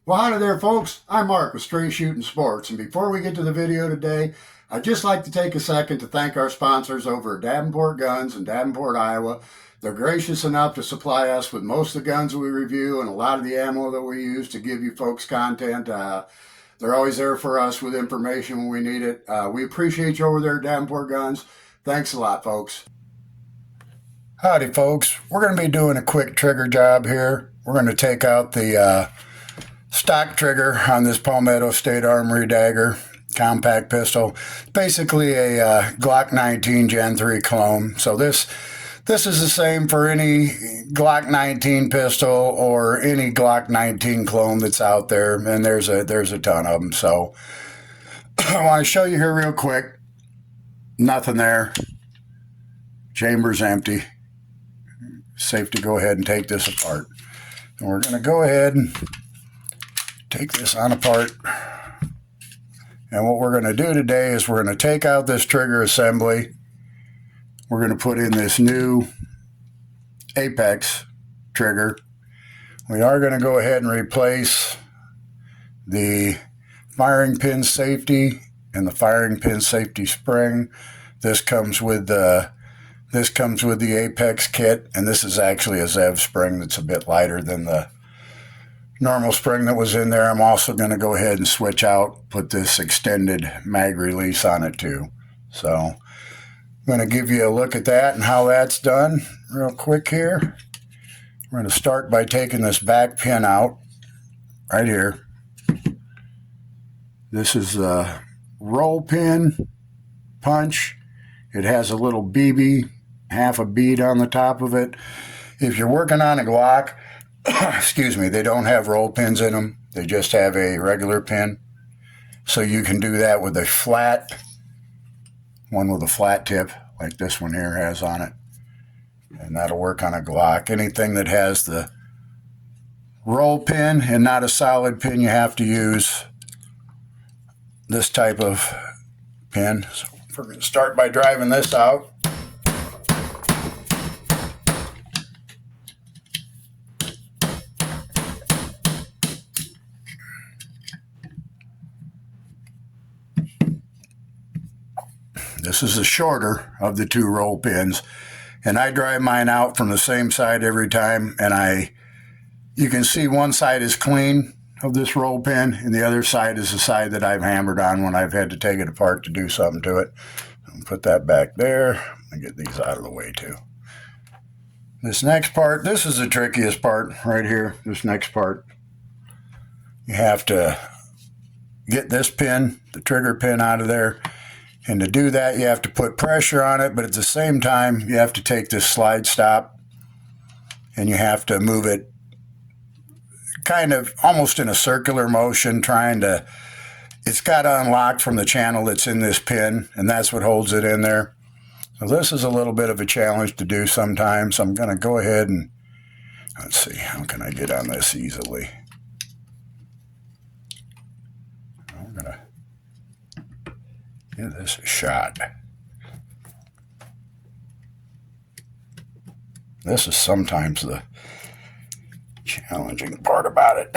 Well, howdy there, folks. I'm Mark with Straight Shooting Sports, and before we get to the video today, I'd just like to take a second to thank our sponsors over at Davenport Guns in Davenport, Iowa. They're gracious enough to supply us with most of the guns we review and a lot of the ammo that we use to give you folks content. They're always there for us with information when we need it. We appreciate you over there at Davenport Guns. Thanks a lot, folks. Howdy, folks. We're going to be doing a quick trigger job here. We're going to take out the stock trigger on this Palmetto State Armory Dagger compact pistol. Basically a Glock 19 Gen 3 clone. So this is the same for any Glock 19 pistol or any Glock 19 clone that's out there, and there's a ton of them. So I want to show you here real quick. Nothing there. Chamber's empty. Safe to go ahead and take this apart. And we're going to go ahead and take this on apart. And what we're going to do today is we're going to take out this trigger assembly. We're going to put in this new Apex trigger. We are going to go ahead and replace the firing pin safety and the firing pin safety spring. This comes with the Apex kit, and this is actually a Zev spring that's a bit lighter than the normal spring that was in there. I'm also going to go ahead and switch out, put this extended mag release on it too. So I'm going to give you a look at that and how that's done real quick here. We're going to start by taking this back pin out right here. This is a roll pin punch. It has a little BB, half a bead on the top of it. If you're working on a Glock, excuse me, they don't have roll pins in them. They just have a regular pin. So you can do that with a flat, one with a flat tip, like this one here has on it. And that'll work on a Glock. Anything that has the roll pin and not a solid pin, you have to use this type of pin. So we're going to start by driving this out. This is the shorter of the two roll pins, and I drive mine out from the same side every time, and you can see one side is clean of this roll pin, and the other side is the side that I've hammered on when I've had to take it apart to do something to it. I'll put that back there and get these out of the way too. This next part, this is the trickiest part right here, this next part. You have to get this pin, the trigger pin, out of there. And to do that, you have to put pressure on it, but at the same time, you have to take this slide stop and you have to move it kind of almost in a circular motion, it's got to unlock from the channel that's in this pin, and that's what holds it in there. So this is a little bit of a challenge to do sometimes. So I'm going to go ahead and, let's see, how can I get on this easily? I'm going to give this a shot. This is sometimes the challenging part about it.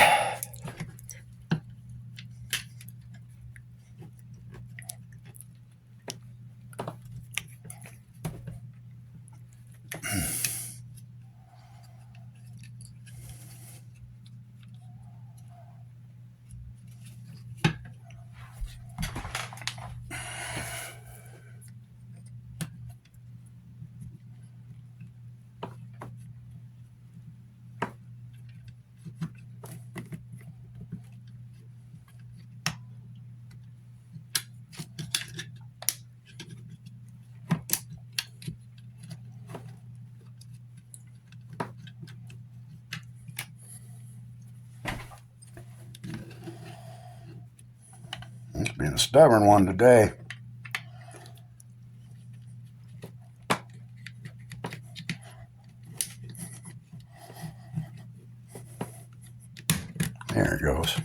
It's being a stubborn one today. There it goes.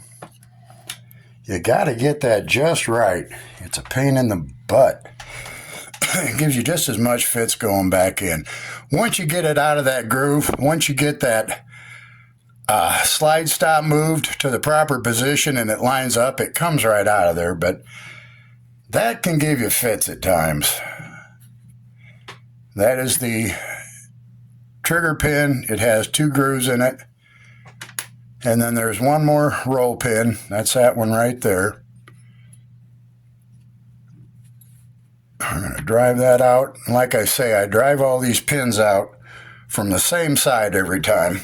You got to get that just right. It's a pain in the butt. It gives you just as much fits going back in. Once you get it out of that groove, once you get that slide stop moved to the proper position and it lines up, it comes right out of there, but that can give you fits at times. That is the trigger pin. It has 2 grooves in it. And then there's one more roll pin. That's that one right there. I'm going to drive that out. And like I say, I drive all these pins out from the same side every time.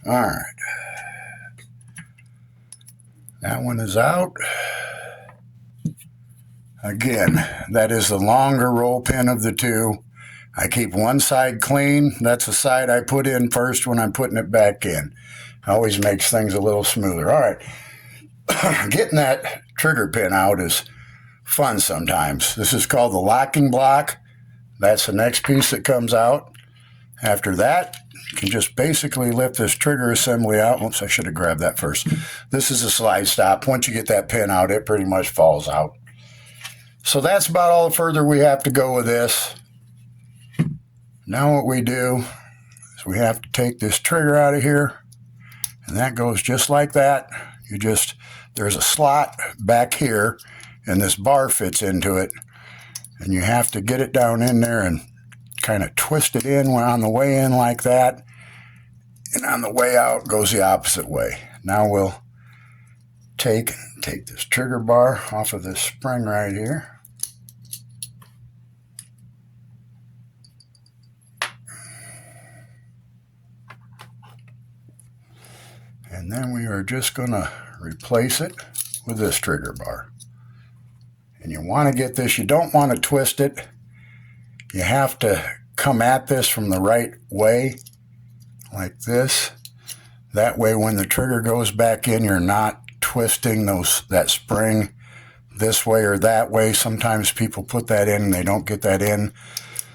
All right. That one is out. Again, that is the longer roll pin of the 2. I keep one side clean. That's the side I put in first when I'm putting it back in. Always makes things a little smoother. All right. Getting that trigger pin out is fun sometimes. This is called the locking block. That's the next piece that comes out. After that, you can just basically lift this trigger assembly out. Oops, I should have grabbed that first. This is a slide stop. Once you get that pin out, it pretty much falls out. So that's about all the further we have to go with this. Now what we do is we have to take this trigger out of here, and that goes just like that. There's a slot back here, and this bar fits into it, and you have to get it down in there and kind of twist it in on the way in like that, and on the way out goes the opposite way. Now we'll take this trigger bar off of this spring right here. And then we are just going to replace it with this trigger bar. And you want to get this, you don't want to twist it. You have to come at this from the right way, like this. That way when the trigger goes back in, you're not twisting that spring this way or that way. Sometimes people put that in and they don't get that in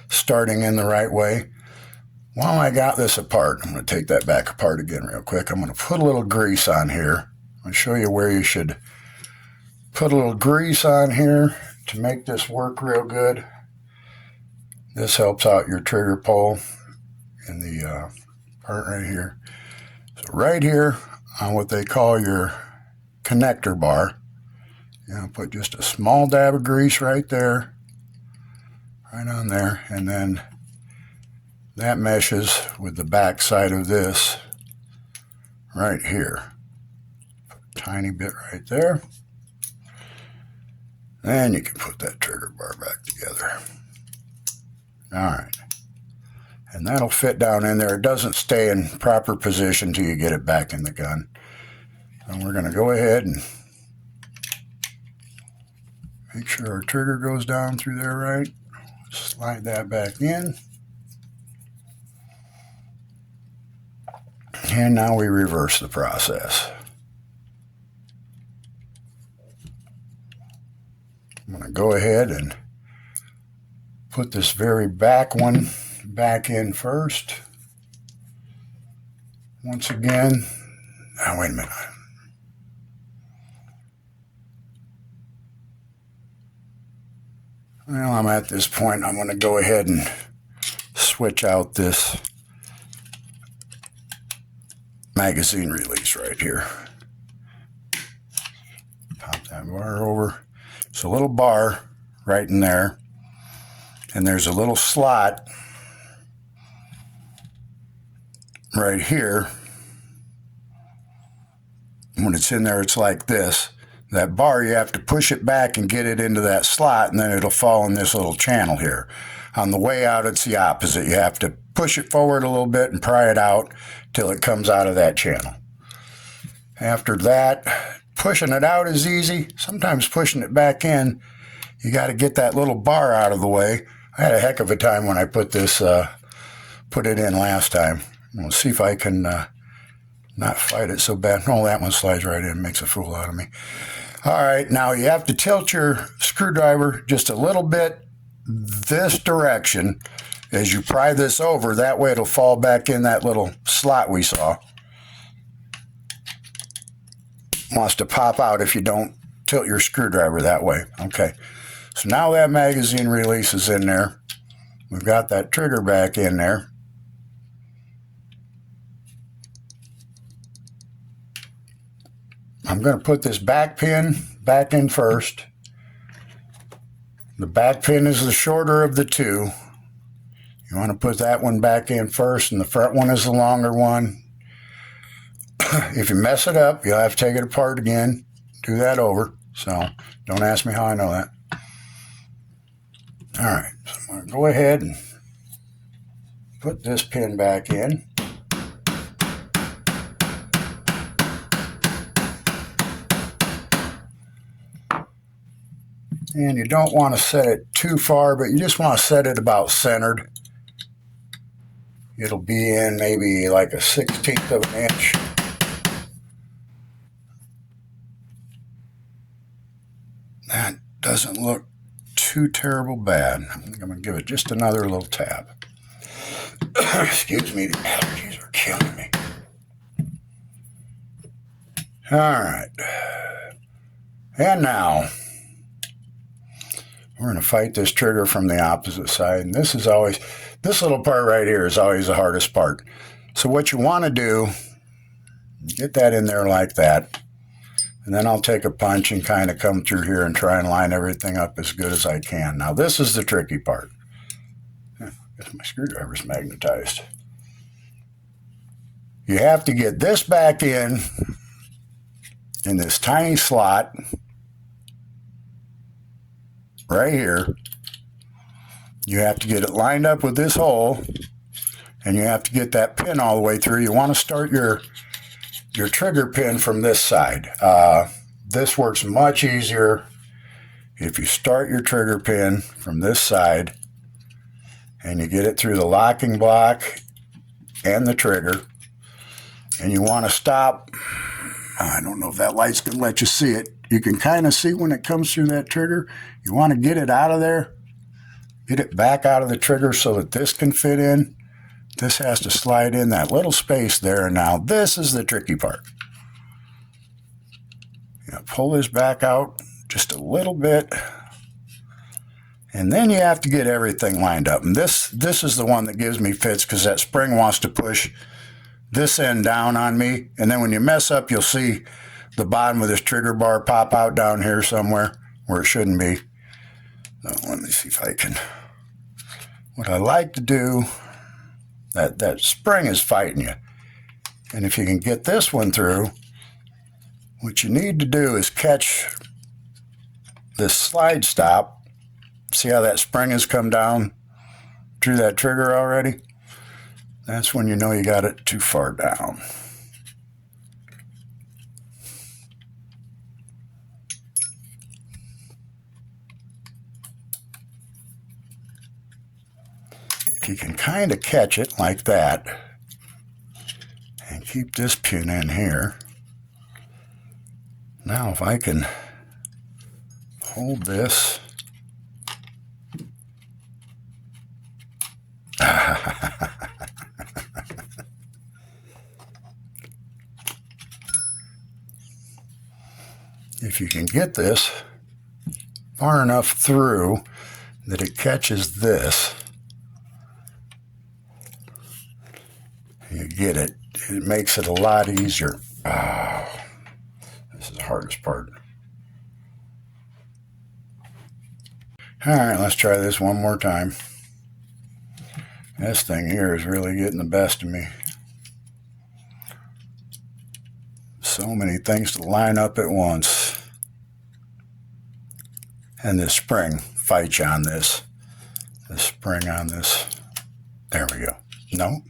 starting in the right way. While I got this apart, I'm going to take that back apart again real quick. I'm going to put a little grease on here. I'll show you where you should put a little grease on here to make this work real good. This helps out your trigger pull in the part right here. So right here on what they call your connector bar, put just a small dab of grease right there, right on there, and then that meshes with the back side of this right here. Put a tiny bit right there. Then you can put that trigger bar back together. All right. And that'll fit down in there. It doesn't stay in proper position till you get it back in the gun. And we're going to go ahead and make sure our trigger goes down through there right. Slide that back in. And now we reverse the process. I'm going to go ahead and put this very back one back in first. Once again, now wait a minute. Well, I'm at this point, I'm going to go ahead and switch out this magazine release right here. Pop that bar over. It's a little bar right in there, and there's a little slot right here. When it's in there, it's like this. That bar, you have to push it back and get it into that slot, and then it'll fall in this little channel here. On the way out, it's the opposite. You have to push it forward a little bit and pry it out till it comes out of that channel. After that, pushing it out is easy. Sometimes pushing it back in, you got to get that little bar out of the way. I had a heck of a time when I put it in last time. We'll see if I can not fight it so bad. No, that one slides right in, makes a fool out of me. All right, now you have to tilt your screwdriver just a little bit this direction as you pry this over. That way it'll fall back in that little slot we saw. Wants to pop out if you don't tilt your screwdriver that way. Okay. So now that magazine release is in there. We've got that trigger back in there. I'm going to put this back pin back in first. The back pin is the shorter of the two. You want to put that one back in first, and the front one is the longer one. If you mess it up, you'll have to take it apart again, do that over. So don't ask me how I know that. All right, so I'm going to go ahead and put this pin back in. And you don't want to set it too far, but you just want to set it about centered. It'll be in maybe like a 1/16 of an inch. That doesn't look too terrible bad. I think I'm going to give it just another little tap. Excuse me, the allergies are killing me. All right. And now we're going to fight this trigger from the opposite side. And this little part right here is always the hardest part. So what you want to do, get that in there like that. And then I'll take a punch and kind of come through here and try and line everything up as good as I can. Now this is the tricky part. I guess my screwdriver's magnetized. You have to get this back in this tiny slot right here. You have to get it lined up with this hole, and you have to get that pin all the way through. You want to start your trigger pin from this side. This works much easier if you start your trigger pin from this side and you get it through the locking block and the trigger, and you want to stop. I don't know if that light's going to let you see it. You can kind of see when it comes through that trigger. You want to get it out of there, get it back out of the trigger so that this can fit in. This has to slide in that little space there. Now this is the tricky part. Pull this back out just a little bit, and then you have to get everything lined up. And this is the one that gives me fits, because that spring wants to push this end down on me, and then when you mess up, you'll see the bottom of this trigger bar pop out down here somewhere where it shouldn't be. So let me see if I can. What I like to do, that spring is fighting you, and if you can get this one through, what you need to do is catch this slide stop. See how that spring has come down through that trigger already? That's when you know you got it too far down. If you can kind of catch it like that and keep this pin in here. Now if I can hold this. If you can get this far enough through that it catches this, you get it. It makes it a lot easier. Oh, this is the hardest part. All right, let's try this one more time. This thing here is really getting the best of me. So many things to line up at once. And this spring fights you on this. The spring on this. There we go. No.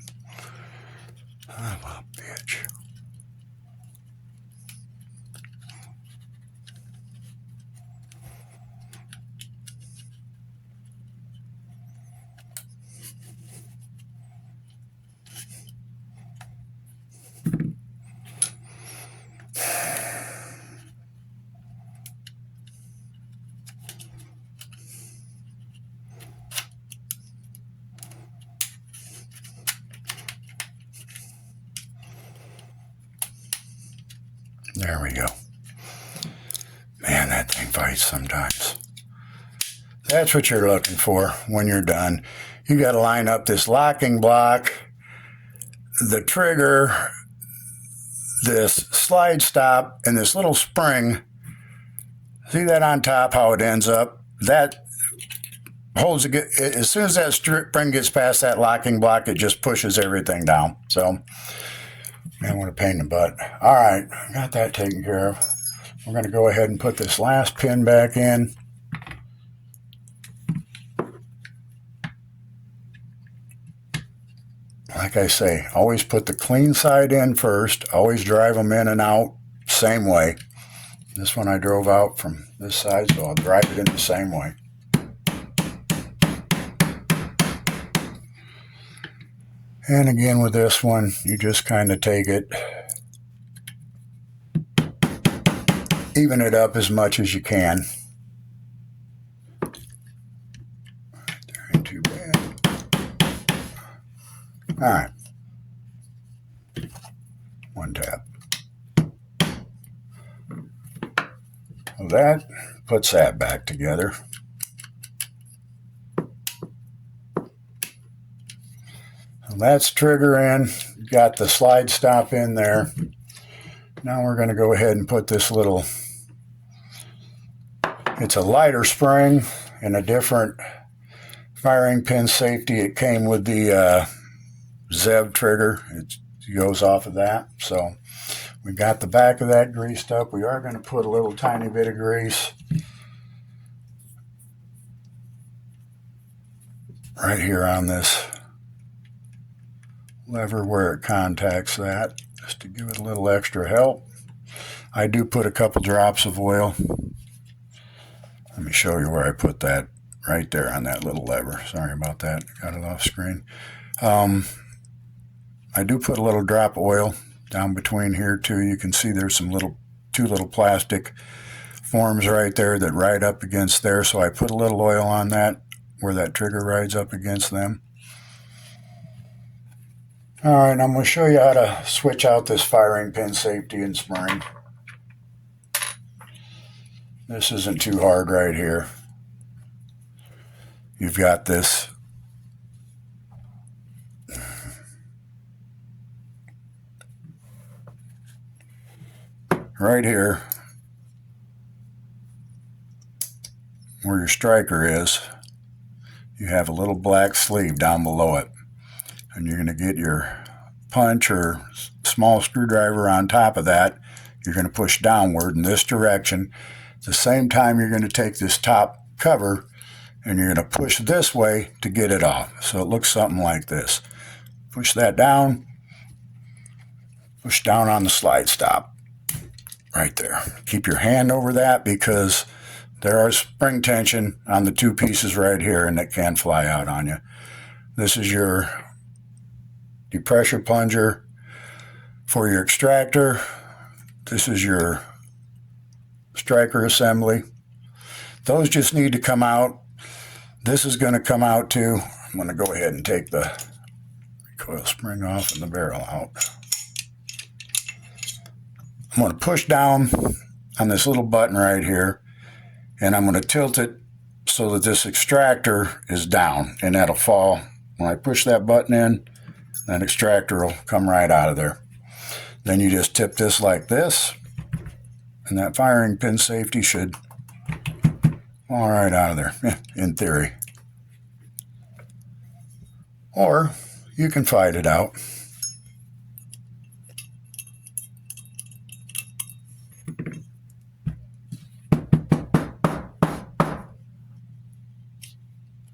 I'm a bitch. There we go. Man, That thing fights sometimes. That's what you're looking for when you're done. You got to line up this locking block, the trigger, this slide stop, and this little spring. See that on top, how it ends up? That holds it. As soon as that spring gets past that locking block, it just pushes everything down. So, man, what a pain in the butt. All right, got that taken care of. We're going to go ahead and put this last pin back in. Like I say, always put the clean side in first. Always drive them in and out same way. This one I drove out from this side, so I'll drive it in the same way. And again with this one, you just kind of take it, even it up as much as you can. There ain't too bad. All right. One tap. So that puts that back together. So that's trigger in. Got the slide stop in there. Now we're going to go ahead and put this little, it's a lighter spring and a different firing pin safety. It came with the Zev trigger. It goes off of that. So we got the back of that greased up. We are going to put a little tiny bit of grease right here on this lever where it contacts that, just to give it a little extra help. I do put a couple drops of oil. Let me show you where I put that, right there on that little lever. Sorry about that, got it off screen. I do put a little drop of oil down between here too. You can see there's some two little plastic forms right there that ride up against there. So I put a little oil on that where that trigger rides up against them. All right, I'm going to show you how to switch out this firing pin safety and spring. This isn't too hard right here. You've got this right here where your striker is. You have a little black sleeve down below it, and you're going to get your punch or small screwdriver on top of that. You're going to push downward in this direction. At the same time, you're going to take this top cover and you're going to push this way to get it off. So it looks something like this. Push that down, push down on the slide stop right there. Keep your hand over that because there are spring tension on the two pieces right here and it can fly out on you. This is your depressure plunger for your extractor. This is your striker assembly. Those just need to come out. This is going to come out too. I'm going to go ahead and take the recoil spring off and the barrel out. I'm going to push down on this little button right here, and I'm going to tilt it so that this extractor is down, and that'll fall. When I push that button in, that extractor will come right out of there. Then you just tip this like this, and that firing pin safety should fall right out of there, in theory. Or you can fight it out.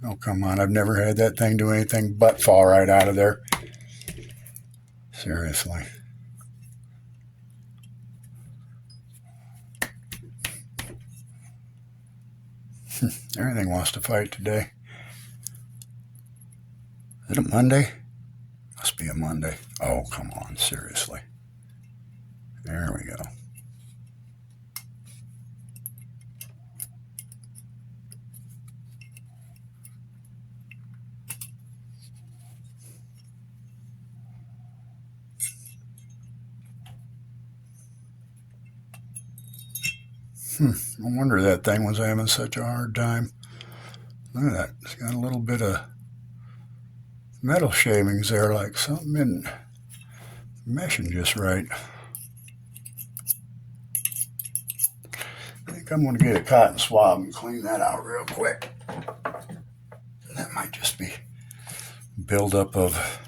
Oh, come on. I've never had that thing do anything but fall right out of there. Seriously. Everything wants to fight today. Is it a Monday? Must be a Monday. Oh, come on. Seriously. There we go. No wonder that thing was having such a hard time. Look at that. It's got a little bit of metal shavings there, like something isn't meshing just right. I think I'm going to get a cotton swab and clean that out real quick. That might just be buildup of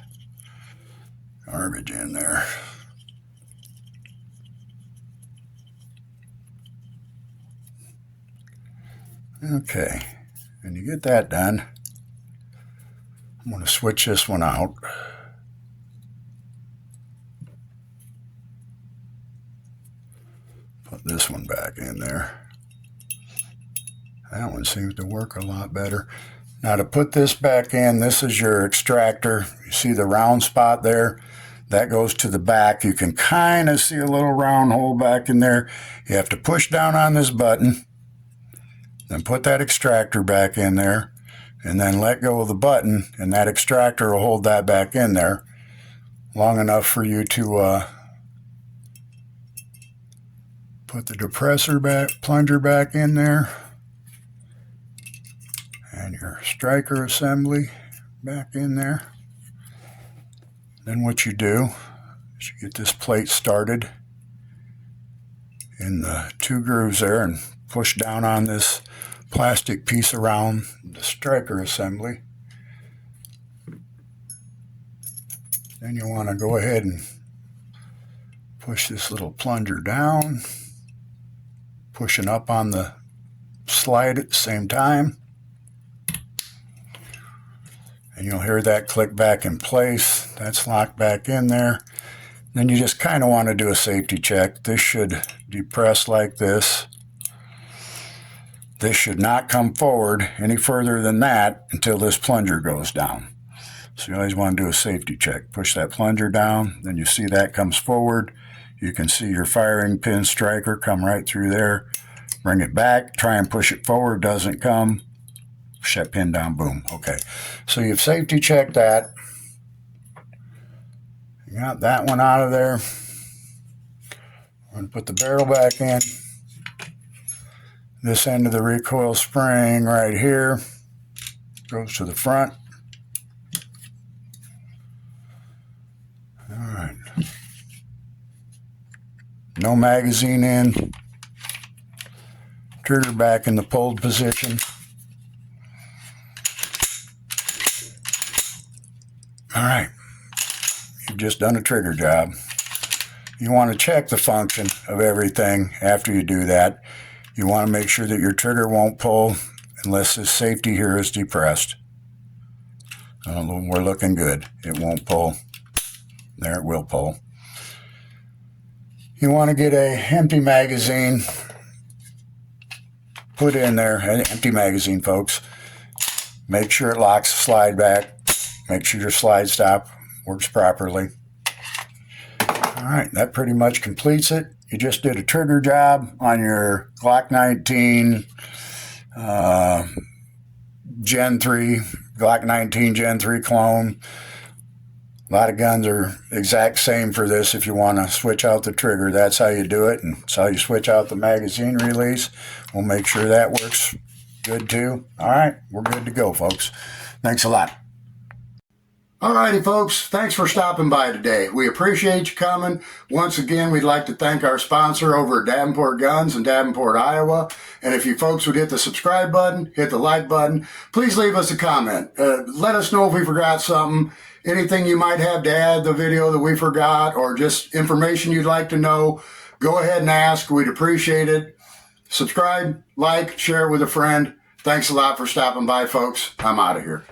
garbage in there. Okay, and you get that done. I'm going to switch this one out. Put this one back in there. That one seems to work a lot better. Now to put this back in, this is your extractor. You see the round spot there? That goes to the back. You can kind of see a little round hole back in there. You have to push down on this button, then put that extractor back in there, and then let go of the button, and that extractor will hold that back in there long enough for you to put the depressor back, plunger back in there, and your striker assembly back in there. Then what you do is you get this plate started in the 2 grooves there and push down on this plastic piece around the striker assembly. Then you want to go ahead and push this little plunger down, pushing up on the slide at the same time. And you'll hear that click back in place. That's locked back in there. Then you just kind of want to do a safety check. This should depress like this. This should not come forward any further than that until this plunger goes down. So you always want to do a safety check. Push that plunger down, then you see that comes forward. You can see your firing pin striker come right through there. Bring it back, try and push it forward, doesn't come. Push that pin down, boom. Okay, so you've safety checked that. You got that one out of there. I'm going to put the barrel back in. This end of the recoil spring right here goes to the front. All right. No magazine in. Trigger back in the pulled position. All right. You've just done a trigger job. You want to check the function of everything after you do that. You want to make sure that your trigger won't pull unless this safety here is depressed. We're looking good. It won't pull. There, it will pull. You want to get an empty magazine put in there. An empty magazine, folks. Make sure it locks the slide back. Make sure your slide stop works properly. All right, that pretty much completes it. You just did a trigger job on your Glock 19 Gen 3, Glock 19 Gen 3 clone. A lot of guns are exact same for this. If you want to switch out the trigger, that's how you do it. And that's how you switch out the magazine release. We'll make sure that works good too. All right, we're good to go, folks. Thanks a lot. Alrighty, folks, thanks for stopping by today. We appreciate you coming. Once again, we'd like to thank our sponsor over at Davenport Guns in Davenport, Iowa. And if you folks would hit the subscribe button, hit the like button, please leave us a comment. Let us know if we forgot something, anything you might have to add to the video that we forgot, or just information you'd like to know. Go ahead and ask. We'd appreciate it. Subscribe, like, share it with a friend. Thanks a lot for stopping by, folks. I'm out of here.